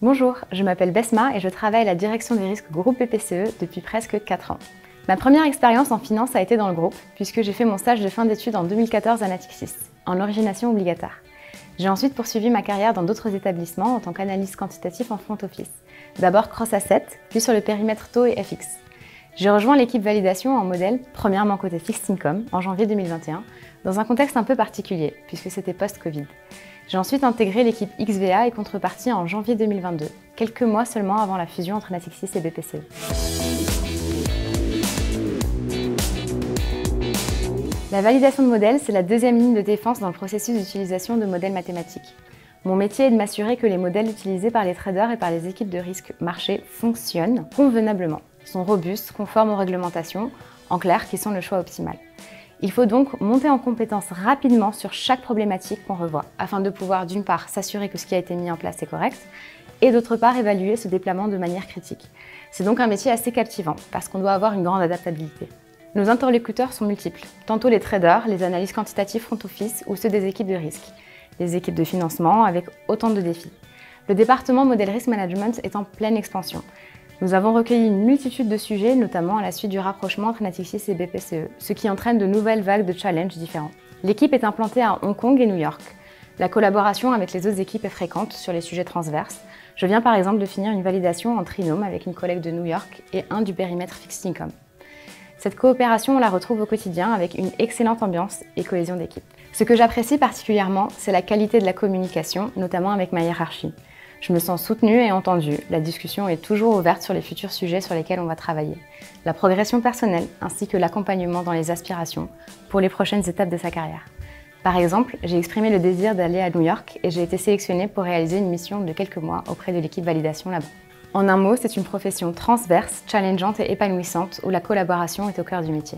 Bonjour, je m'appelle Besma et je travaille à la direction des risques groupe BPCE depuis presque 4 ans. Ma première expérience en finance a été dans le groupe, puisque j'ai fait mon stage de fin d'études en 2014 à Natixis, en origination obligataire. J'ai ensuite poursuivi ma carrière dans d'autres établissements en tant qu'analyste quantitatif en front office. D'abord cross asset, puis sur le périmètre taux et FX. J'ai rejoint l'équipe validation en modèle, premièrement côté fixed income, en janvier 2021, dans un contexte un peu particulier, puisque c'était post-Covid. J'ai ensuite intégré l'équipe XVA et contrepartie en janvier 2022, quelques mois seulement avant la fusion entre Natixis et BPCE. La validation de modèles, c'est la deuxième ligne de défense dans le processus d'utilisation de modèles mathématiques. Mon métier est de m'assurer que les modèles utilisés par les traders et par les équipes de risque marché fonctionnent convenablement, sont robustes, conformes aux réglementations, en clair, qui sont le choix optimal. Il faut donc monter en compétence rapidement sur chaque problématique qu'on revoit, afin de pouvoir d'une part s'assurer que ce qui a été mis en place est correct, et d'autre part évaluer ce déploiement de manière critique. C'est donc un métier assez captivant, parce qu'on doit avoir une grande adaptabilité. Nos interlocuteurs sont multiples, tantôt les traders, les analystes quantitatifs front office ou ceux des équipes de risque, les équipes de financement avec autant de défis. Le département Model Risk Management est en pleine expansion. Nous avons recueilli une multitude de sujets, notamment à la suite du rapprochement entre Natixis et BPCE, ce qui entraîne de nouvelles vagues de challenges différents. L'équipe est implantée à Hong Kong et New York. La collaboration avec les autres équipes est fréquente sur les sujets transverses. Je viens par exemple de finir une validation en trinôme avec une collègue de New York et un du périmètre fixed income. Cette coopération, on la retrouve au quotidien avec une excellente ambiance et cohésion d'équipe. Ce que j'apprécie particulièrement, c'est la qualité de la communication, notamment avec ma hiérarchie. Je me sens soutenue et entendue. La discussion est toujours ouverte sur les futurs sujets sur lesquels on va travailler. La progression personnelle ainsi que l'accompagnement dans les aspirations pour les prochaines étapes de sa carrière. Par exemple, j'ai exprimé le désir d'aller à New York et j'ai été sélectionnée pour réaliser une mission de quelques mois auprès de l'équipe validation là-bas. En un mot, c'est une profession transverse, challengeante et épanouissante où la collaboration est au cœur du métier.